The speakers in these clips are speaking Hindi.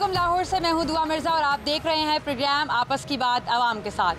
अस्सलामुअलैकुम। लाहौर से मैं हूं दुआ मिर्ज़ा और आप देख रहे हैं प्रोग्राम आपस की बात आवाम के साथ।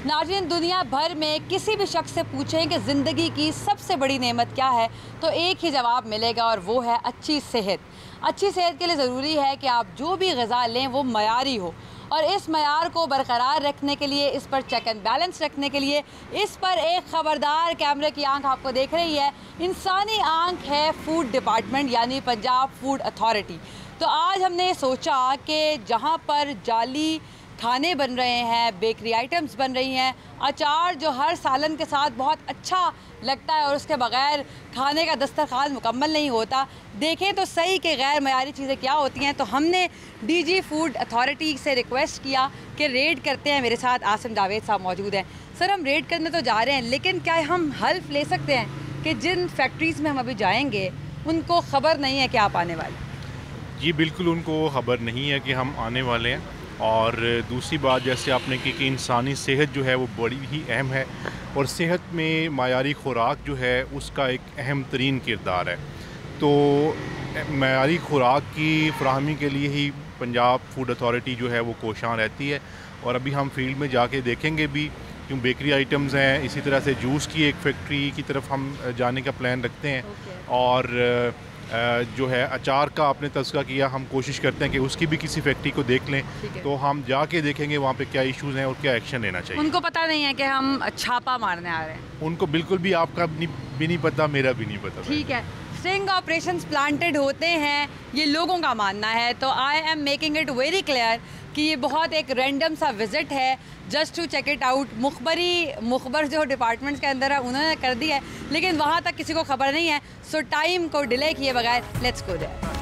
नाज़रीन, दुनिया भर में किसी भी शख्स से पूछें कि ज़िंदगी की सबसे बड़ी नेमत क्या है तो एक ही जवाब मिलेगा और वो है अच्छी सेहत। अच्छी सेहत के लिए ज़रूरी है कि आप जो भी ग़िज़ा लें वो मयारी हो, और इस मयार को बरकरार रखने के लिए, इस पर चेक एंड बैलेंस रखने के लिए, इस पर एक ख़बरदार कैमरे की आंख आपको देख रही है। इंसानी आंख है फूड डिपार्टमेंट यानी पंजाब फूड अथॉरिटी। तो आज हमने सोचा कि जहाँ पर जाली खाने बन रहे हैं, बेकरी आइटम्स बन रही हैं, अचार जो हर सालन के साथ बहुत अच्छा लगता है और उसके बग़ैर खाने का दस्तरखान मुकम्मल नहीं होता, देखें तो सही कि गैर मयारी चीज़ें क्या होती हैं। तो हमने डीजी फूड अथॉरिटी से रिक्वेस्ट किया कि रेड करते हैं। मेरे साथ आसिम जावेद साहब मौजूद हैं। सर, हम रेड करने तो जा रहे हैं, लेकिन क्या हम हल्फ ले सकते हैं कि जिन फैक्ट्रीज़ में हम अभी जाएंगे उनको ख़बर नहीं है कि आप आने वाले? जी बिल्कुल, उनको ख़बर नहीं है कि हम आने वाले हैं। और दूसरी बात, जैसे आपने की कि इंसानी सेहत जो है वो बड़ी ही अहम है और सेहत में मायारी खुराक जो है उसका एक अहम तरीन किरदार है। तो मायारी खुराक की फ़राहमी के लिए ही पंजाब फूड अथॉरिटी जो है वो कोशां रहती है। और अभी हम फील्ड में जाके देखेंगे भी, क्यों बेकरी आइटम्स हैं, इसी तरह से जूस की एक फैक्ट्री की तरफ हम जाने का प्लान रखते हैं। और जो है अचार का आपने तज़किरा किया, हम कोशिश करते हैं कि उसकी भी किसी फैक्ट्री को देख लें। तो हम जाके देखेंगे वहाँ पे क्या इश्यूज़ हैं और क्या एक्शन लेना चाहिए। उनको पता नहीं है कि हम छापा मारने आ रहे हैं? उनको बिल्कुल भी, आपका भी नहीं पता, मेरा भी नहीं पता। ठीक है, स्ट्रिंग ऑपरेशंस प्लांटेड होते हैं, ये लोगों का मानना है। तो I am making it very clear कि ये बहुत एक रैंडम सा विज़िट है, just to check it out. मुखबर जो डिपार्टमेंट्स के अंदर है उन्होंने कर दी है, लेकिन वहाँ तक किसी को ख़बर नहीं है। सो टाइम को डिले किए बगैर लेट्स गो देयर।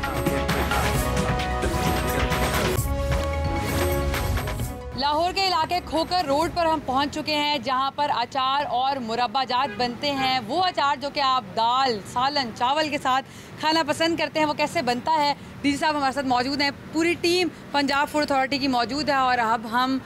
लाहौर के इलाके खोकर रोड पर हम पहुंच चुके हैं, जहां पर अचार और मुरब्बाजात बनते हैं। वो अचार जो कि आप दाल, सालन, चावल के साथ खाना पसंद करते हैं, वो कैसे बनता है। डीजी साहब हमारे साथ मौजूद हैं, पूरी टीम पंजाब फूड अथॉरिटी की मौजूद है। और अब हम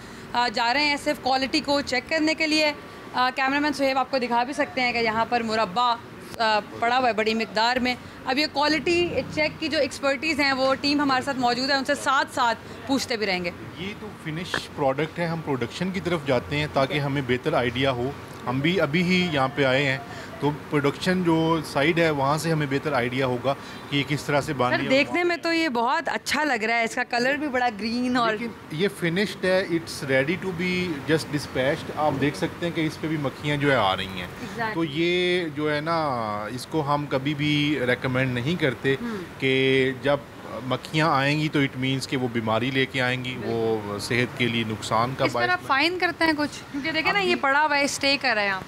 जा रहे हैं सिर्फ क्वालिटी को चेक करने के लिए। कैमरामैन सुहेब आपको दिखा भी सकते हैं कि यहाँ पर मुरब्बा पड़ा हुआ है बड़ी मिकदार में। अब ये क्वालिटी चेक की जो एक्सपर्टीज़ हैं वो टीम हमारे साथ मौजूद है, उनसे साथ साथ पूछते भी रहेंगे। ये तो फिनिश प्रोडक्ट है, हम प्रोडक्शन की तरफ जाते हैं ताकि हमें बेहतर आइडिया हो। हम भी अभी ही यहाँ पे आए हैं, तो प्रोडक्शन जो साइड है वहाँ से हमें बेहतर आइडिया होगा कि ये किस तरह से बन रही है। देखने में तो ये बहुत अच्छा लग रहा है, इसका कलर भी बड़ा ग्रीन, और ये फिनिश्ड है, it's ready to be just dispatched. आप देख सकते हैं कि इस पे भी मक्खियाँ जो है आ रही हैं। तो ये जो है ना, इसको हम कभी भी रेकमेंड नहीं करते कि जब मक्खियाँ आएंगी तो इट मीन्स कि वो बीमारी लेके आएंगी, वो सेहत के लिए नुकसान का बायस। आप फाइन करते हैं कुछ, क्योंकि देखें ना ये पड़ा हुआ है, स्टे कर रहा है यहाँ।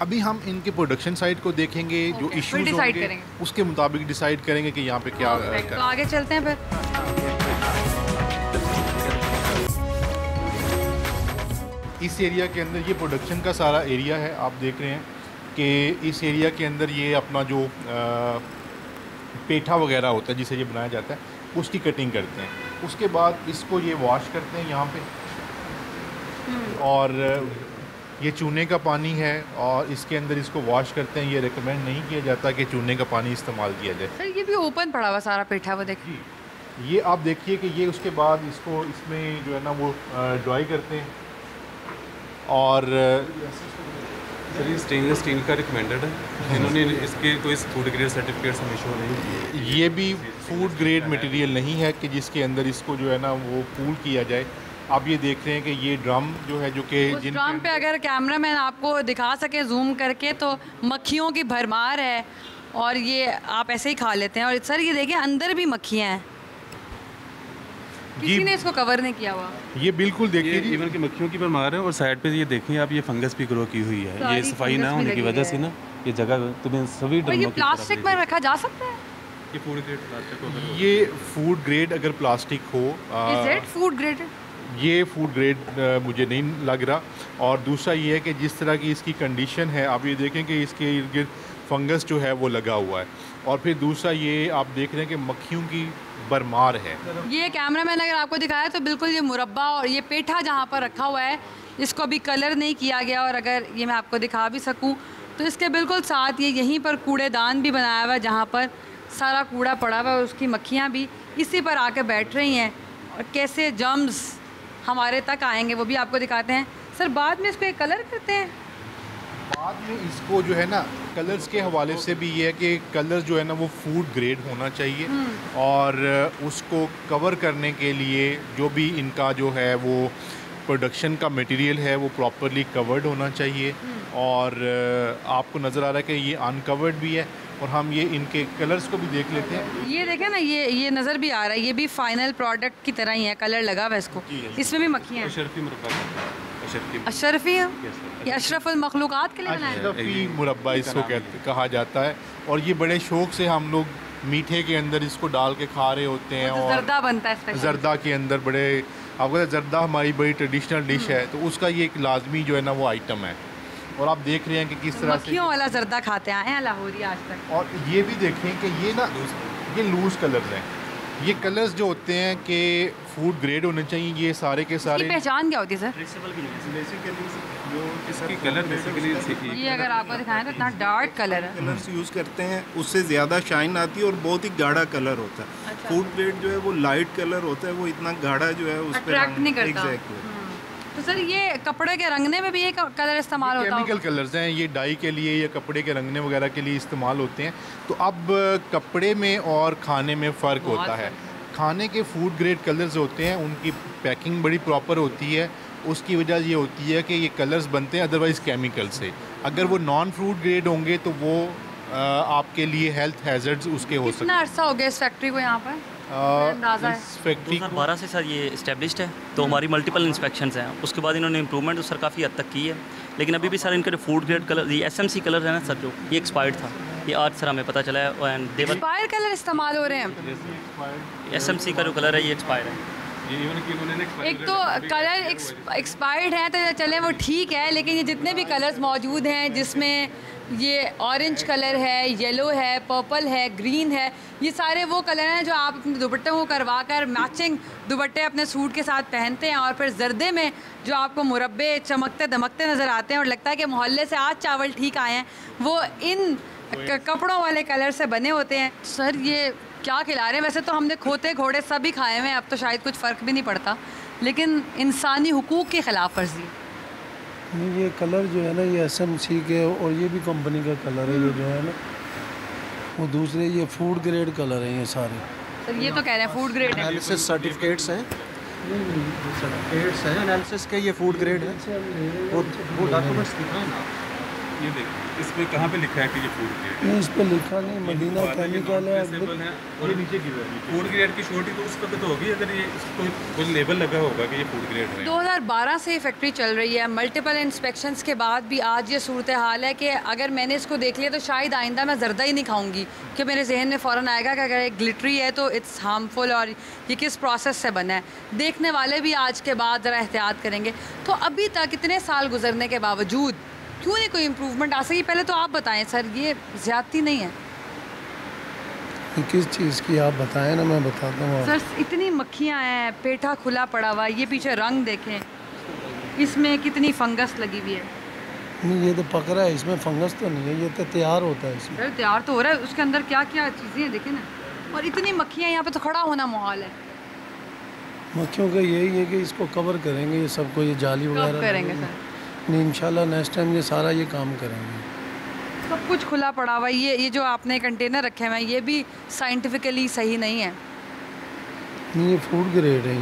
अभी हम इनके प्रोडक्शन साइड को देखेंगे, जो इश्यूज होंगे उसके मुताबिक डिसाइड करेंगे कि यहाँ पे क्या तो आगे चलते हैं फिर। इस एरिया के अंदर ये प्रोडक्शन का सारा एरिया है। आप देख रहे हैं कि इस एरिया के अंदर ये अपना जो पेठा वगैरह होता है जिसे ये बनाया जाता है, उसकी कटिंग करते हैं। उसके बाद इसको ये वॉश करते हैं यहाँ पे, और ये चूने का पानी है और इसके अंदर इसको वॉश करते हैं। ये रिकमेंड नहीं किया जाता कि चूने का पानी इस्तेमाल किया जाए। सर, ये भी ओपन पड़ा हुआ सारा पेठा, वो देखिए। ये आप देखिए कि ये उसके बाद इसको इसमें जो है ना वो ड्राई करते हैं। और सर, ये स्टेनलेस स्टील का रिकमेंडेड है, इन्होंने इसके कोई फूड ग्रेड सर्टिफिकेट हमें शो नहीं। ये भी फूड ग्रेड मटेरियल नहीं है कि जिसके अंदर इसको जो है ना वो कूल किया जाए। आप ये देख रहे हैं कि ये ड्रम जो है, जो कि जिन ड्रम पे अगर कैमरामैन आपको दिखा सके जूम करके, तो मक्खियों की भरमार है और ये आप ऐसे ही खा लेते हैं। और सर ये देखिए अंदर भी मक्खियाँ हैं, किसी ने इसको कवर नहीं किया हुआ। ये बिल्कुल देखिए, इवन की मक्खियों की भरमार है। और साइड पे ये देखिए आप, ये फंगस भी ग्रो की हुई है। ये सफाई ना होने की वजह से ना ये जगह तुम्हें सभी ड्रमों की प्लास्टिक में रखा जा सकता है। ये फूड ग्रेड प्लास्टिक हो, ये फूड ग्रेड अगर प्लास्टिक हो, फूड ग्रेड, ये फूड ग्रेड मुझे नहीं लग रहा। और दूसरा ये है कि जिस तरह की इसकी कंडीशन है, आप ये देखें कि इसके इर्द गिर्द फंगस जो है वो लगा हुआ है। और फिर दूसरा ये आप देख रहे हैं कि मक्खियों की भरमार है। ये कैमरामैन अगर आपको दिखाया तो बिल्कुल ये मुरब्बा और ये पेठा जहाँ पर रखा हुआ है, इसको अभी कलर नहीं किया गया। और अगर ये मैं आपको दिखा भी सकूँ तो इसके बिल्कुल साथ ये यहीं पर कूड़ेदान भी बनाया हुआ है, जहाँ पर सारा कूड़ा पड़ा हुआ है, उसकी मक्खियाँ भी इसी पर आके बैठ रही हैं। और कैसे जर्म्स हमारे तक आएंगे वो भी आपको दिखाते हैं। सर बाद में इसको एक कलर करते हैं? बाद में इसको जो है ना कलर्स के हवाले से भी ये है कि कलर जो है ना वो फूड ग्रेड होना चाहिए, और उसको कवर करने के लिए जो भी इनका जो है वो प्रोडक्शन का मटेरियल है वो प्रॉपरली कवर्ड होना चाहिए। और आपको नज़र आ रहा है कि ये अनकवर्ड भी है, और हम ये इनके कलर्स को भी देख लेते हैं। ये देखें ना, ये नज़र भी आ रहा है, ये भी फाइनल प्रोडक्ट की तरह ही है, कलर लगा हुआ है इसको। इसमें भी मक्खियाँ हैं। अशरफी मुरब्बा कहते हैं। अशरफी है ये, अशरफुल मखलूक़ात के लिए बनाया है। अशरफी मुरब्बा इसको कहा जाता है, और ये बड़े शौक से हम लोग मीठे के अंदर इसको डाल के खा रहे होते हैं। और जर्दा बनता है स्पेशल। जर्दा के अंदर बड़े, आपको जर्दा हमारी बड़ी ट्रेडिशनल डिश है, तो उसका ये एक लाजमी जो है ना वो आइटम है। और आप देख रहे हैं कि किस तरह से मक्खियों वाला जर्दा खाते आए हैं लाहौरी आज तक। और ये भी देखें कि ये ना ये लूज़ कलर्स हैं। ये कलर्स जो होते हैं कि फूड ग्रेड होने चाहिए, ये सारे के सारे। इसकी पहचान क्या होती है सर? इसकी कलर बेसिकली ये अगर आपको दिखाएं तो इतना डार्क कलर है। कलर्स यूज़ करते हैं, उससे ज़्यादा शाइन आती है और बहुत ही गाढ़ा कलर होता है। अच्छा। फूड ग्रेड जो है वो लाइट कलर होता है, वो इतना गाढ़ा जो है उस पर अट्रैक्ट नहीं करता। एग्जैक्टली। तो सर ये कपड़े के रंगने में भी ये कलर इस्तेमाल होता है? केमिकल कलर्स हैं, ये डाई के लिए या कपड़े के रंगने वगैरह के लिए इस्तेमाल होते हैं। तो अब कपड़े में और खाने में फ़र्क होता है। खाने के फूड ग्रेड कलर्स होते हैं, उनकी पैकिंग बड़ी प्रॉपर होती है। उसकी वजह ये होती है कि ये कलर्स बनते हैं अदरवाइज़ केमिकल से। अगर वो नॉन फूड ग्रेड होंगे तो वो आपके लिए हेल्थ हैज़र्ड्स उसके हो सकते हैं। कितना अर्सा हो गया इस फैक्ट्री को यहाँ पर? अंदाज़ा है? इस फैक्ट्री 2012 से सर ये इस्टेब्लिश्ड है, तो हमारी मल्टीपल इंस्पेक्शंस हैं। उसके बाद इन्होंने इंप्रूवमेंट तो सर काफ़ी हद तक की है, लेकिन अभी भी सर इनके जो फूड ग्रेड कलर, ये SMC कलर है ना सर, जो ये एक्सपायर्ड था, ये आज सर हमें पता चला है। एंड देवर एक्सपायर कलर इस्तेमाल हो रहे हैं। SMC का जो कलर है ये एक्सपायर्ड है। एक तो कलर एक्सपायर्ड है तो चले वो ठीक है, लेकिन ये जितने भी कलर्स मौजूद हैं जिसमें ये ऑरेंज कलर है, येलो है, पर्पल है, ग्रीन है, ये सारे वो कलर हैं जो आप अपने दुपट्टों को करवा कर मैचिंग दुपट्टे अपने सूट के साथ पहनते हैं। और फिर जर्दे में जो आपको मुरब्बे चमकते दमकते नज़र आते हैं और लगता है कि मोहल्ले से आज चावल ठीक आए हैं, वो इन कपड़ों वाले कलर से बने होते हैं। सर ये क्या खिला रहे हैं? वैसे तो हमने खोते घोड़े सभी खाए हुए हैं, अब तो शायद कुछ फ़र्क भी नहीं पड़ता, लेकिन इंसानी हुकूक की खिलाफ वर्जी। नहीं, ये कलर जो है ना ये SMC के, और ये भी कंपनी का कलर है, ये जो है ना वो दूसरे, ये फूड ग्रेड कलर है ये सारे। सर ये तो कह रहे हैं फूड ग्रेड है। एनालिसिस सर्टिफिकेट्स हैं, सर्टिफिकेट्स हैं एनालिसिस के, ये फूड ग्रेड है। वो डॉक्यूमेंट्स दिखाएं ना। ये देखिए इसमें कहाँ पे लिखा है कि ये फूड ग्रेड है? नहीं, इस पर लिखा नहीं, मदीना केमिकल है। और नीचे की फूड ग्रेड की शॉर्टी तो उस पर तो होगी, अगर ये कोई लेबल लगा होगा कि ये फूड ग्रेड है। 2012 से ये फैक्ट्री चल रही है, मल्टीपल इंस्पेक्शंस के बाद भी आज ये सूरत हाल है कि अगर मैंने इसको देख लिया तो शायद आइंदा मैं जर्दा ही नहीं खाऊंगी, कि मेरे जहन में फ़ौरन आएगा कि अगर एक ग्लिटरी है तो इट्स हार्मफुल और ये किस प्रोसेस से बना है। देखने वाले भी आज के बाद ज़रा एहतियात करेंगे। तो अभी तक इतने साल गुजरने के बावजूद क्यों नहीं कोई इम्प्रूवमेंट आ सकी? पहले तो आप बताएं सर, ये ज़्यादती नहीं है? किस चीज़ की आप बताएं ना, मैं बताता हूँ। सर इतनी मक्खियाँ हैं, पेठा खुला पड़ा हुआ, ये पीछे रंग देखें, इसमें कितनी फंगस लगी हुई है। नहीं, ये तो पक रहा है, इसमें फंगस तो नहीं है, ये तो तैयार होता है इसमें। सर तैयार तो हो रहा है, उसके अंदर क्या क्या चीज़ें हैं देखें ना, और इतनी मक्खियाँ, यहाँ पे तो खड़ा होना मुहाल है। मक्खियों का यही है कि इसको कवर करेंगे, ये सबको, ये जाली कब वगैरह करेंगे सर? नहीं, इंशाल्लाह नेक्स्ट टाइम ये सारा ये काम करेंगे। सब कुछ खुला पड़ा हुआ है। ये जो आपने कंटेनर रखे हुए हैं ये भी साइंटिफिकली सही नहीं है। नहीं, ये फूड ग्रेड है,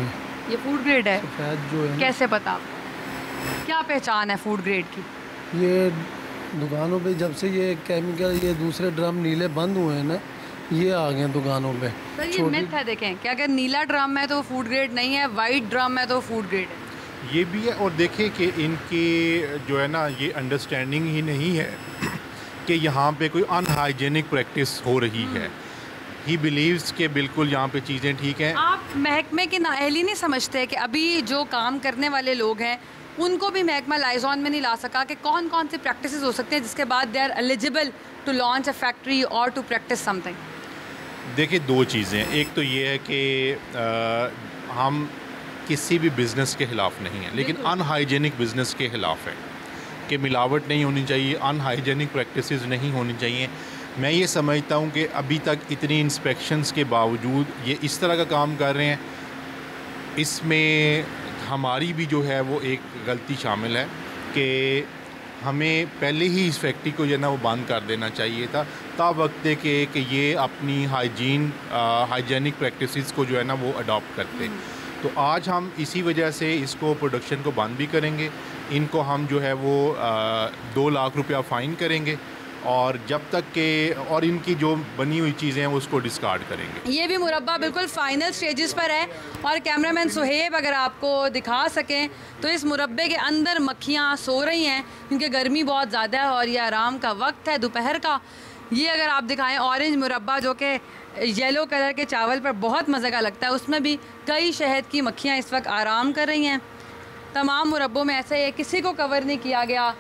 ये फूड ग्रेड है। सफ़ेद जो है कैसे पता आपको? क्या पहचान है फूड ग्रेड की? ये दुकानों पे जब से ये केमिकल, ये दूसरे ड्रम नीले बंद हुए हैं ना, ये आ गए दुकानों पे। सर ये मिथ है, देखें कि अगर नीला ड्रम है तो फूड ग्रेड नहीं है, वाइट ड्रम है तो फूड ग्रेड है। ये भी है। और देखें कि इनकी जो है ना ये अंडरस्टैंडिंग ही नहीं है कि यहाँ पे कोई अनहाइजेनिक प्रैक्टिस हो रही है। ही बिलीव्स कि बिल्कुल यहाँ पे चीज़ें ठीक हैं। आप महकमे की नाअहली नहीं समझते कि अभी जो काम करने वाले लोग हैं उनको भी महकमा लाइजॉन में नहीं ला सका कि कौन कौन सी प्रैक्टिसेस हो सकते हैं जिसके बाद they are eligible to launch a factory और टू प्रैक्टिस समथिंग? देखिए दो चीज़ें, एक तो ये है कि हम किसी भी बिज़नेस के ख़िलाफ़ नहीं है, लेकिन अनहाइजेनिक बिज़नेस के ख़िलाफ़ है कि मिलावट नहीं होनी चाहिए, अनहाइजेनिक प्रैक्टिसेस नहीं होनी चाहिए। मैं ये समझता हूँ कि अभी तक इतनी इंस्पेक्शंस के बावजूद ये इस तरह का काम कर रहे हैं इसमें हमारी भी जो है वो एक गलती शामिल है कि हमें पहले ही इस फैक्ट्री को जो है ना वो बंद कर देना चाहिए था, ता वक्त कि ये अपनी हाइजीनिक प्रैक्टिसेस को जो है ना वो अडॉप्ट करते। तो आज हम इसी वजह से इसको प्रोडक्शन को बंद भी करेंगे। इनको हम जो है वो 2 लाख रुपया फ़ाइन करेंगे और जब तक के और इनकी जो बनी हुई चीज़ें हैं उसको डिस्कार्ड करेंगे। ये भी मुरब्बा बिल्कुल फाइनल स्टेजेस पर है और कैमरामैन सुहेब अगर आपको दिखा सकें तो इस मुरब्बे के अंदर मक्खियाँ सो रही हैं क्योंकि गर्मी बहुत ज़्यादा है और ये आराम का वक्त है दोपहर का। ये अगर आप दिखाएं ऑरेंज मुरब्बा जो कि येलो कलर के चावल पर बहुत मज़े का लगता है, उसमें भी कई शहद की मक्खियाँ इस वक्त आराम कर रही हैं। तमाम मुरब्बों में ऐसे है, किसी को कवर नहीं किया गया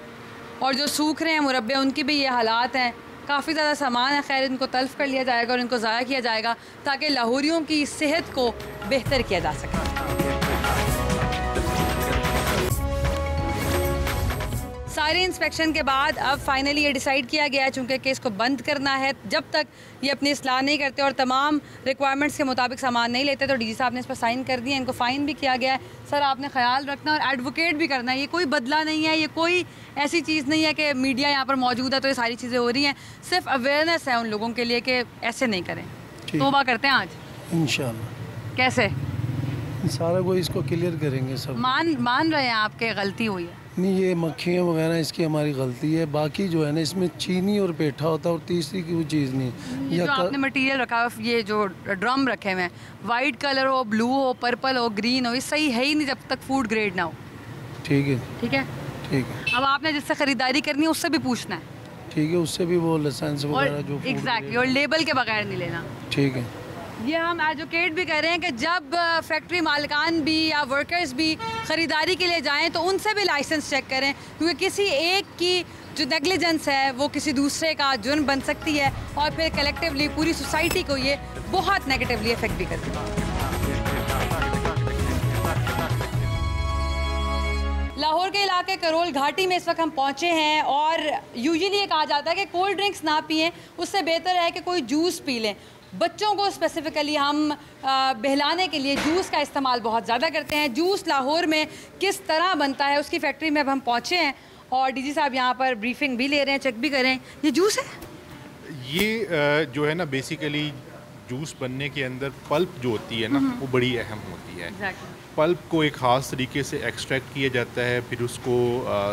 और जो सूख रहे हैं मुरब्बे उनकी भी ये हालात हैं। काफ़ी ज़्यादा सामान है, खैर इनको तल्फ़ कर लिया जाएगा और इनको ज़ाया किया जाएगा ताकि लाहौरियों की सेहत को बेहतर किया जा सके। सारे इंस्पेक्शन के बाद अब फाइनली ये डिसाइड किया गया है चूँकि केस को बंद करना है जब तक ये अपनी इस्लाह नहीं करते और तमाम रिक्वायरमेंट्स के मुताबिक सामान नहीं लेते। तो डीजी साहब ने इस पर साइन कर दिया, इनको फ़ाइन भी किया गया है। सर आपने ख्याल रखना और एडवोकेट भी करना है, ये कोई बदला नहीं है, ये कोई ऐसी चीज़ नहीं है कि मीडिया यहाँ पर मौजूद है तो ये सारी चीज़ें हो रही हैं। सिर्फ अवेयरनेस है उन लोगों के लिए कि ऐसे नहीं करें। तौबा करते हैं आज इंशाल्लाह। कैसे सारा कोई इसको क्लियर करेंगे सब। मान रहे हैं आपके गलती हुई है? नहीं, ये मक्खियाँ वगैरह इसकी हमारी गलती है। बाकी जो है ना इसमें चीनी और पेठा होता है और तीसरी की कोई चीज़ नहीं। ये जो आपने मटेरियल रखा है, ये जो ड्रम रखे हुए हैं, वाइट कलर हो, ब्लू हो, पर्पल हो, ग्रीन हो, ये सही है ही नहीं जब तक फूड ग्रेड ना हो। ठीक है, ठीक है, ठीक है। अब आपने जिससे ख़रीदारी करनी है उससे भी पूछना है। ठीक है, उससे भी वो लाइसेंस वगैरह जो एग्जैक्टली और लेबल के बगैर नहीं लेना। ठीक है। ये हम एजुकेट भी कर रहे हैं कि जब फैक्ट्री मालिकान भी या वर्कर्स भी ख़रीदारी के लिए जाएं तो उनसे भी लाइसेंस चेक करें क्योंकि किसी एक की जो नेग्लिजेंस है वो किसी दूसरे का जुर्म बन सकती है और फिर कलेक्टिवली पूरी सोसाइटी को ये बहुत नेगेटिवली इफेक्ट भी करती है। लाहौर के इलाके करोल घाटी में इस वक्त हम पहुँचे हैं और यूजुअली ये कहा जाता है कि कोल्ड ड्रिंक्स ना पिएं, उससे बेहतर है कि कोई जूस पी लें। बच्चों को स्पेसिफ़िकली हम बहलाने के लिए जूस का इस्तेमाल बहुत ज़्यादा करते हैं। जूस लाहौर में किस तरह बनता है उसकी फैक्ट्री में अब हम पहुँचे हैं और डीजी साहब यहाँ पर ब्रीफिंग भी ले रहे हैं, चेक भी कर रहे हैं। ये जूस है, ये जो है ना बेसिकली जूस बनने के अंदर पल्प जो होती है ना वो बड़ी अहम होती है। पल्प को एक ख़ास तरीके से एक्सट्रैक्ट किया जाता है, फिर उसको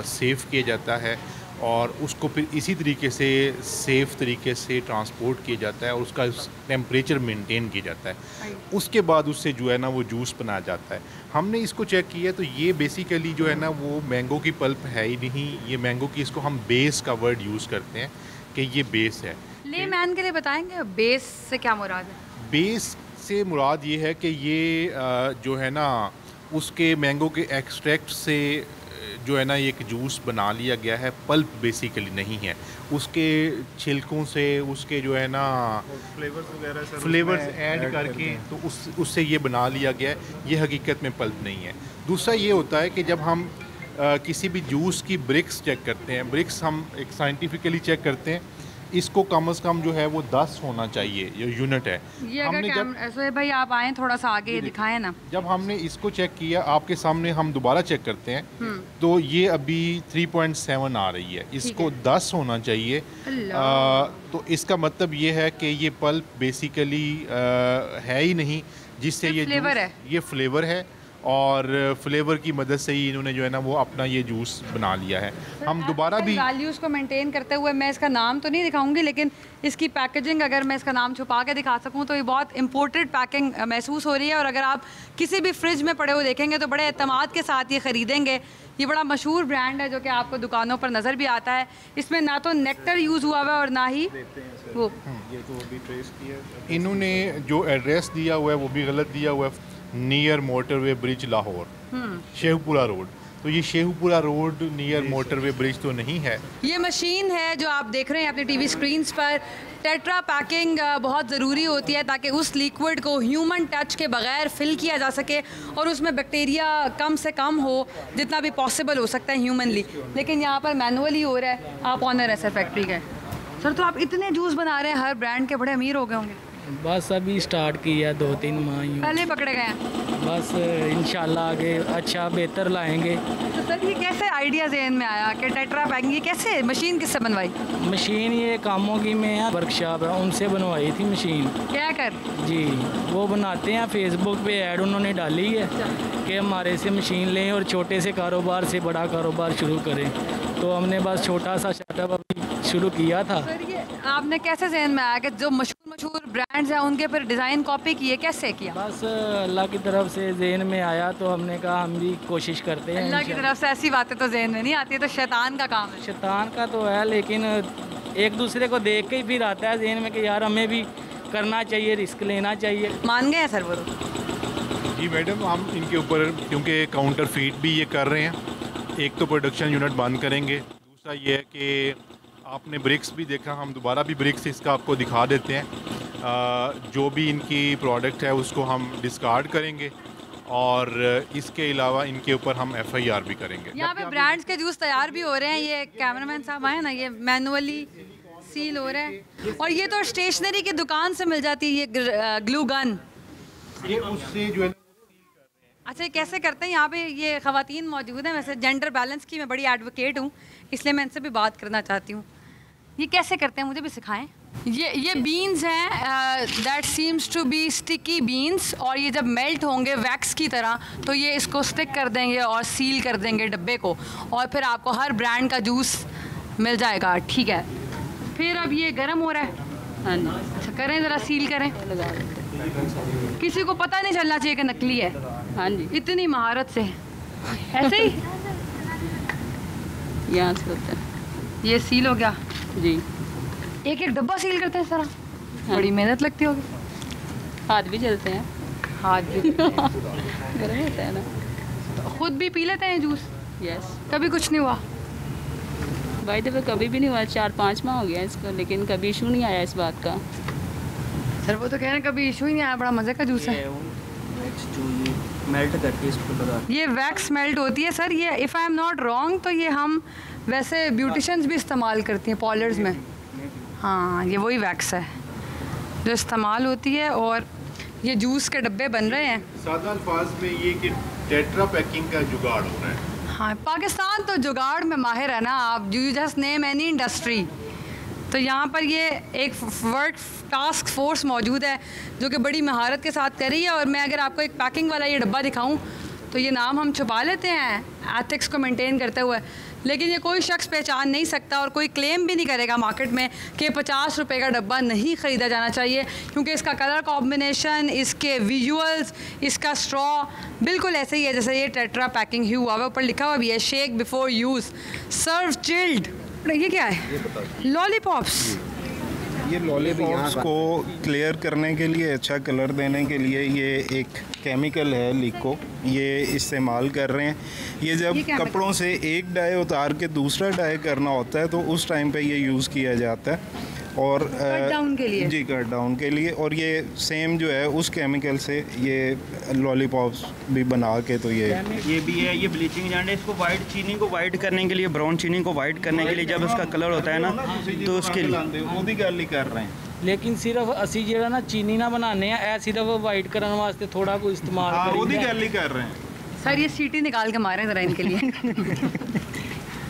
सेव किया जाता है और उसको फिर इसी तरीके से सेफ़ तरीके से ट्रांसपोर्ट किया जाता है और उसका टेम्परेचर मेंटेन किया जाता है। उसके बाद उससे जो है ना वो जूस बनाया जाता है। हमने इसको चेक किया तो ये बेसिकली जो है ना वो मैंगो की पल्प है ही नहीं, ये मैंगो की, इसको हम बेस का वर्ड यूज़ करते हैं कि ये बेस है। लेमैन के लिए बताएंगे बेस से क्या मुराद है? बेस से मुराद ये है कि ये जो है ना उसके मैंगो के एक्सट्रैक्ट से जो है ना एक जूस बना लिया गया है, पल्प बेसिकली नहीं है। उसके छिलकों से उसके जो है ना फ्लेवर्स ऐड करके तो उससे ये बना लिया गया है। ये हकीकत में पल्प नहीं है। दूसरा ये होता है कि जब हम किसी भी जूस की ब्रिक्स चेक करते हैं, ब्रिक्स हम एक साइंटिफिकली चेक करते हैं, इसको कम से कम जो है वो 10 होना चाहिए, ये यूनिट है। ये हमने जब ऐसे भाई आप आए थोड़ा सा आगे दिखाएं ना, जब हमने इसको चेक किया आपके सामने, हम दोबारा चेक करते हैं तो ये अभी 3.7 आ रही है, इसको 10 होना चाहिए। तो इसका मतलब ये है कि ये पल्प बेसिकली है ही नहीं, जिससे ये फ्लेवर है और फ्लेवर की मदद से ही इन्होंने जो है ना वो अपना ये जूस बना लिया है। हम दोबारा भी वैल्यूज़ को मेंटेन करते हुए, मैं इसका नाम तो नहीं दिखाऊंगी लेकिन इसकी पैकेजिंग अगर मैं इसका नाम छुपा के दिखा सकूं तो ये बहुत इंपोर्टेड पैकिंग महसूस हो रही है। और अगर आप किसी भी फ्रिज में पड़े हुए देखेंगे तो बड़े एतमाद के साथ ये ख़रीदेंगे। ये बड़ा मशहूर ब्रांड है जो कि आपको दुकानों पर नज़र भी आता है। इसमें ना तो नेक्टर यूज़ हुआ हुआ है और ना ही वो, ये तो अभी ट्रेस किया इन्होंने जो एड्रेस दिया हुआ है वो भी गलत दिया हुआ है, near motorway bridge Lahore, Sheikhpura road. तो ये Sheikhpura road near motorway bridge तो नहीं है। ये मशीन है जो आप देख रहे हैं अपनी टीवी स्क्रीन्स पर। टेट्रा पैकिंग बहुत ज़रूरी होती है ताकि उस लिक्विड को ह्यूमन टच के बगैर फिल किया जा सके और उसमें बैक्टीरिया कम से कम हो जितना भी पॉसिबल हो सकता है ह्यूमनली। लेकिन यहाँ पर मैनुअली हो रहा है। आप ऑनर है सर फैक्ट्री के। सर तो आप इतने जूस बना रहे हैं, हर ब्रांड के बड़े अमीर हो गए होंगे। बस अभी स्टार्ट किया 2-3 माह ही हुए। पहले पकड़े गए हैं। बस इंशाल्लाह आगे अच्छा बेहतर लाएंगे। तो सर ये कैसे आइडिया जहन में आया कि टेट्रा पैकिंग, ये कैसे मशीन किससे बनवाई? मशीन ये कामों की में है, वर्कशॉप है, उनसे बनवाई थी मशीन। क्या कर? जी, वो बनाते हैं, फेसबुक पे ऐड उन्होंने डाली है कि हमारे से मशीन लें और छोटे से कारोबार से बड़ा कारोबार शुरू करें। तो हमने बस छोटा सा स्टार्टअप अभी शुरू किया था। सर ये आपने कैसे जहन में आया कि जो मशहूर ब्रांड्स हैं उनके फिर डिज़ाइन कॉपी किए, कैसे किया? बस अल्लाह की तरफ से जहन में आया तो हमने कहा हम भी कोशिश करते हैं। अल्लाह की तरफ से ऐसी बातें तो जहन में नहीं आती, तो शैतान का काम है। शैतान का तो है, लेकिन एक दूसरे को देख के ही फिर आता है जहन में कि यार हमें भी करना चाहिए, रिस्क लेना चाहिए। मान गए हैं सर वो? जी मैडम, हम इनके ऊपर क्योंकि काउंटर फीट भी ये कर रहे हैं, एक तो प्रोडक्शन यूनिट बंद करेंगे, दूसरा ये है कि आपने ब्रिक्स भी देखा, हम दोबारा भी ब्रिक्स इसका आपको दिखा देते हैं। जो भी इनकी प्रोडक्ट है उसको हम डिस्कार्ड करेंगे और इसके अलावा इनके ऊपर हम FIR भी करेंगे। यहाँ पे ब्रांड्स के जूस तैयार भी हो रहे हैं। ये कैमरामैन साहब आए ना, ये मैनुअली सील हो रहा है। और ये तो स्टेशनरी की दुकान से मिल जाती है ये ग्लू गन। ये उससे जो है अच्छा, ये कैसे करते हैं? यहाँ पे ये ख़वातीन मौजूद हैं। वैसे जेंडर बैलेंस की मैं बड़ी एडवोकेट हूँ, इसलिए मैं इनसे भी बात करना चाहती हूँ। ये कैसे करते हैं, मुझे भी सिखाएं। ये बीन्स हैं, that seems to be sticky beans, और ये जब मेल्ट होंगे वैक्स की तरह तो ये इसको स्टिक कर देंगे और सील कर देंगे डब्बे को, और फिर आपको हर ब्रांड का जूस मिल जाएगा। ठीक है, फिर अब ये गर्म हो रहा है। हाँ जी, अच्छा करें, ज़रा सील करें। किसी को पता नहीं चलना चाहिए कि नकली है। हाँ जी, इतनी महारत से ऐसे ही यहाँ से होता है। ये सील हो गया जी। एक एक डब्बा सील करते हैं सारा? हाँ। बड़ी मेहनत लगती होगी। हाथ भी जलते हैं। हाथ भी गर्म होता है ना। तो खुद भी पी लेते हैं जूस? यस। कभी कुछ नहीं हुआ? भाई दफ़े कभी भी नहीं हुआ, 4-5 माह हो गया इसको, लेकिन कभी इशू नहीं आया इस बात का। सर वो तो कह रहे हैं कभी इशू ही नहीं आया, बड़ा मज़े का जूस है। मेल्ट करके इसको लगा, ये वैक्स मेल्ट होती है सर। ये if I am not wrong तो ये हम वैसे ब्यूटिशंस भी इस्तेमाल करती हैं पार्लर्स में। हाँ, ये वही वैक्स है जो इस्तेमाल होती है, और ये जूस के डब्बे बन रहे हैं। सादा अल्फाज में ये कि टेट्रा पैकिंग का जुगाड़ हो रहा है। हाँ, पाकिस्तान तो जुगाड़ में माहिर है ना। आप you just name any industry. तो यहाँ पर ये एक वर्क टास्क फोर्स मौजूद है जो कि बड़ी महारत के साथ कर रही है। और मैं अगर आपको एक पैकिंग वाला ये डब्बा दिखाऊं तो ये नाम हम छुपा लेते हैं एथिक्स को मेंटेन करते हुए, लेकिन ये कोई शख्स पहचान नहीं सकता और कोई क्लेम भी नहीं करेगा मार्केट में कि 50 रुपये का डब्बा नहीं ख़रीदा जाना चाहिए, क्योंकि इसका कलर कॉम्बिनेशन, इसके विजुअल्स, इसका स्ट्रॉ बिल्कुल ऐसे ही है जैसे ये टेट्रा पैकिंग ही हुआ है। ऊपर लिखा हुआ भी है शेक बिफोर यूज़, सर्व चिल्ड। ये क्या है? लॉलीपॉप्स। ये लॉलीपॉप्स को क्लियर करने के लिए, अच्छा कलर देने के लिए ये एक केमिकल है लिको, ये इस्तेमाल कर रहे हैं। ये जब कपड़ों से एक डाई उतार के दूसरा डाई करना होता है तो उस टाइम पे ये यूज़ किया जाता है, और कट डाउन के लिए। जी, कट डाउन के लिए। और ये सेम जो है उस केमिकल से ये लॉलीपॉप्स भी बना के, तो ये भी है, ये ब्लीचिंग एजेंट है। इसको वाइट चीनी को वाइट करने के लिए, ब्राउन चीनी को वाइट करने के लिए जब उसका कलर होता है ना, तो उसके लिए ਉਹਦੀ ਗੱਲ ਹੀ कर रहे हैं। लेकिन सिर्फ असी जो ना चीनी ना बनाने हैं, सिर्फ वाइट करने वास्ते थोड़ा कोई इस्तेमाल हाँ, ਉਹਦੀ ਗੱਲ ही कर रहे हैं। सर ये सीटी निकाल के मारें ज़रा इनके लिए।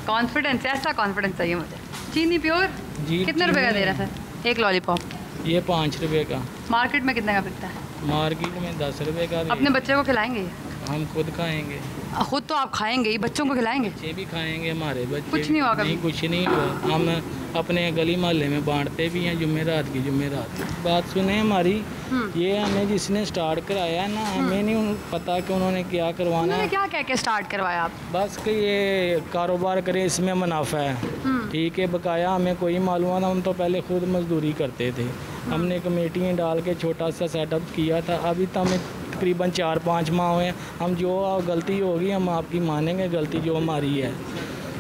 कॉन्फिडेंस, ऐसा कॉन्फिडेंस चाहिए मुझे। चीनी प्योर जी। कितने रुपए का दे रहा है सर एक लॉलीपॉप? ये 5 रुपये का। मार्केट में कितने का बिकता है? मार्केट में 10 रुपये का। अपने बच्चे को खिलाएंगे? हम खुद खाएंगे। खुद तो आप खाएंगे ही, बच्चों को खिलाएंगे? बच्चे भी खाएंगे, हमारे बच्चे। कुछ नहीं हुआ कभी? नहीं, कुछ नहीं हुआ। हम अपने गली मोहल्ले में बांटते भी हैं जुमेरात की जुमेरात। बात सुने हमारी, ये हमें जिसने स्टार्ट कराया है ना, हमें नहीं पता कि उन्होंने क्या करवाना है। क्या कह के स्टार्ट करवाया आप? बस कि ये कारोबार करें, इसमें मुनाफा है। ठीक है, बकाया हमें कोई मालूम ना। हम तो पहले खुद मजदूरी करते थे, हमने कमेटियाँ डाल के छोटा सा सेटअप किया था। अभी तो हमें तकरीबन 4-5 माह हुए। हम जो गलती होगी हम आपकी मानेंगे, गलती जो हमारी है,